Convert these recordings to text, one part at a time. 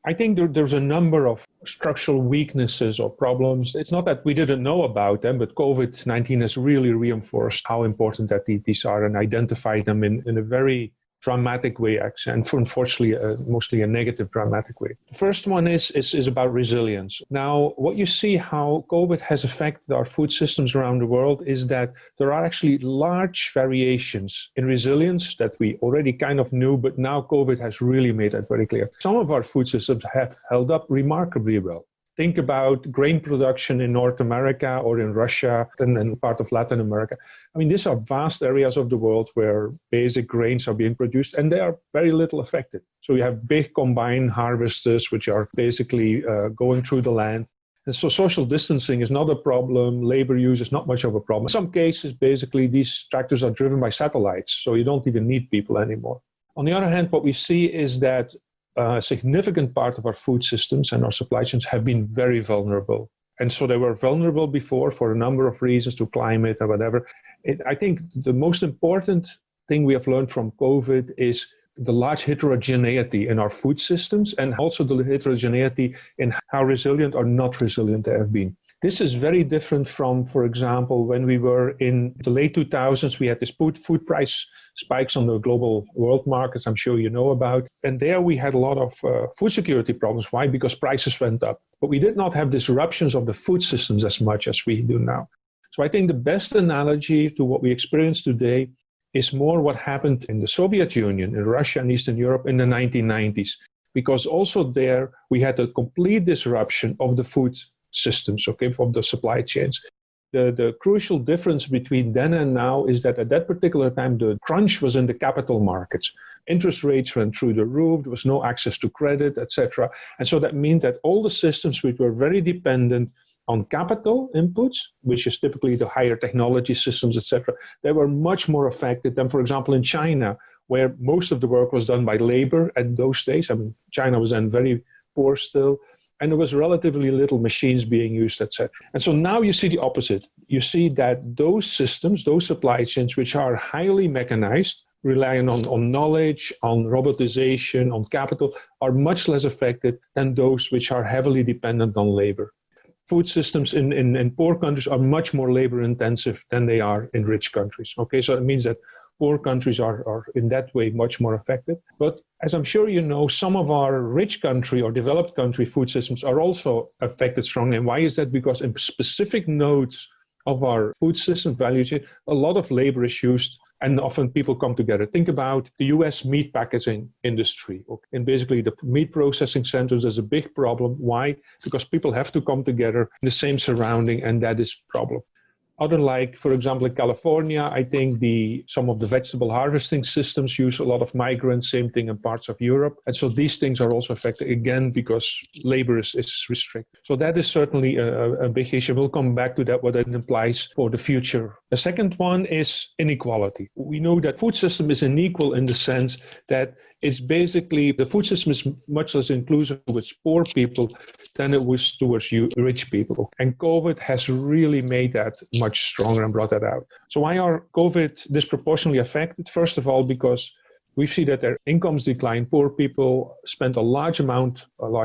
I think there's a number of structural weaknesses or problems. It's not that we didn't know about them, but COVID-19 has really reinforced how important that these are and identified them in a very dramatic way, actually, and unfortunately, mostly a negative dramatic way. The first one is about resilience. Now, what you see how COVID has affected our food systems around the world is that there are actually large variations in resilience that we already kind of knew, but now COVID has really made that very clear. Some of our food systems have held up remarkably well. Think about grain production in North America or in Russia and part of Latin America. I mean, these are vast areas of the world where basic grains are being produced and they are very little affected. So you have big combine harvesters, which are basically going through the land. And so social distancing is not a problem. Labor use is not much of a problem. In some cases, basically, these tractors are driven by satellites, so you don't even need people anymore. On the other hand, what we see is that a significant part of our food systems and our supply chains have been very vulnerable. And so they were vulnerable before for a number of reasons, to climate or whatever. I think the most important thing we have learned from COVID is the large heterogeneity in our food systems and also the heterogeneity in how resilient or not resilient they have been. This is very different from, for example, when we were in the late 2000s, we had this food price spikes on the global world markets, I'm sure you know about. And there we had a lot of food security problems. Why? Because prices went up. But we did not have disruptions of the food systems as much as we do now. So I think the best analogy to what we experience today is more what happened in the Soviet Union, in Russia and Eastern Europe in the 1990s. Because also there we had a complete disruption of the food systems, okay, of the supply chains. The crucial difference between then and now is that at that particular time, the crunch was in the capital markets. Interest rates went through the roof, there was no access to credit, etc. And so that means that all the systems which were very dependent on capital inputs, which is typically the higher technology systems, etc., they were much more affected than, for example, in China, where most of the work was done by labor at those days. I mean, China was then very poor still. And there was relatively little machines being used, etc. And so now you see the opposite. You see that those systems, those supply chains, which are highly mechanized, relying on knowledge, on robotization, on capital, are much less affected than those which are heavily dependent on labor. Food systems in poor countries are much more labor intensive than they are in rich countries. Okay, so it means that poor countries are in that way much more affected. But as I'm sure you know, some of our rich country or developed country food systems are also affected strongly. And why is that? Because in specific nodes of our food system value chain, a lot of labor is used and often people come together. Think about the US meat packaging industry. Okay? And basically the meat processing centers is a big problem. Why? Because people have to come together in the same surrounding, and that is a problem. Other, like, for example, in California, I think some of the vegetable harvesting systems use a lot of migrants, same thing in parts of Europe. And so these things are also affected, again, because labor is restricted. So that is certainly a big issue. We'll come back to that, what it implies for the future. The second one is inequality. We know that food system is unequal in the sense that it's basically, the food system is much less inclusive with poor people than it was towards rich people. And COVID has really made that much stronger and brought that out. So why are COVID disproportionately affected? First of all, because we see that their incomes decline. Poor people spend a large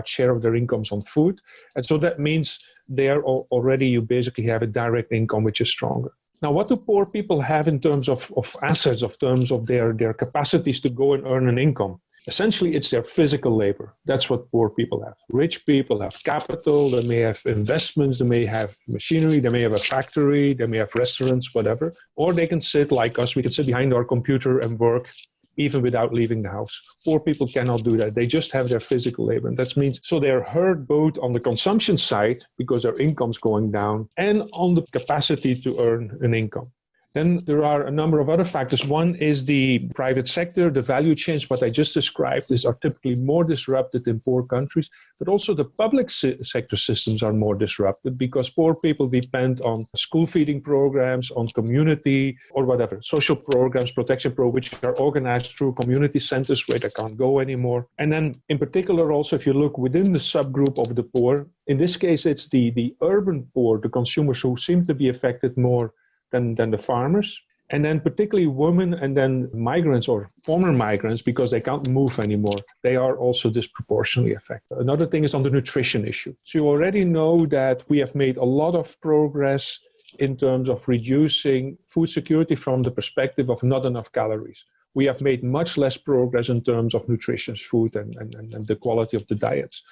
share of their incomes on food. And so that means there already you basically have a direct income which is stronger. Now, what do poor people have in terms of assets, in terms of their capacities to go and earn an income? Essentially, it's their physical labor. That's what poor people have. Rich people have capital, they may have investments, they may have machinery, they may have a factory, they may have restaurants, whatever. Or they can sit like us, we can sit behind our computer and work even without leaving the house. Poor people cannot do that. They just have their physical labor. And that means, so they're hurt both on the consumption side because their income's going down and on the capacity to earn an income. Then there are a number of other factors. One is the private sector, the value chains, what I just described, are typically more disrupted in poor countries, but also the public sector systems are more disrupted because poor people depend on school feeding programs, on community or whatever, social programs, protection programs, which are organized through community centers where they can't go anymore. And then in particular also, if you look within the subgroup of the poor, in this case, it's the urban poor, the consumers who seem to be affected more than the farmers. And then particularly women and then migrants or former migrants, because they can't move anymore, they are also disproportionately affected. Another thing is on the nutrition issue. So you already know that we have made a lot of progress in terms of reducing food security from the perspective of not enough calories. We have made much less progress in terms of nutritious food and the quality of the diets.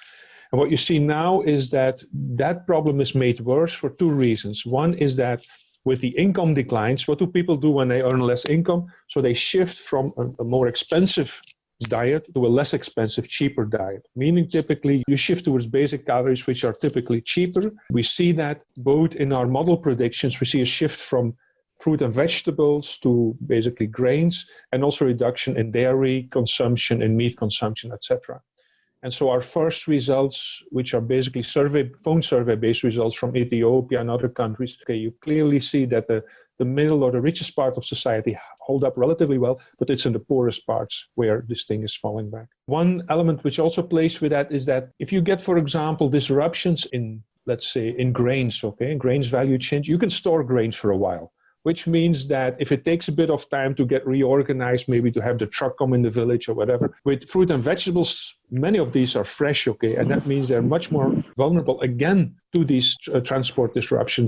And what you see now is that that problem is made worse for two reasons. One is that with the income declines, what do people do when they earn less income? So they shift from a more expensive diet to a less expensive, cheaper diet, meaning typically you shift towards basic calories, which are typically cheaper. We see that both in our model predictions, we see a shift from fruit and vegetables to basically grains, and also reduction in dairy consumption and meat consumption, etc. And so our first results, which are basically phone survey-based results from Ethiopia and other countries, you clearly see that the middle or the richest part of society hold up relatively well, but it's in the poorest parts where this thing is falling back. One element which also plays with that is that if you get, for example, disruptions in, let's say, in grains, grains value chain, you can store grains for a while, which means that if it takes a bit of time to get reorganized, maybe to have the truck come in the village or whatever, with fruit and vegetables, many of these are fresh, and that means they're much more vulnerable again to these transport disruptions.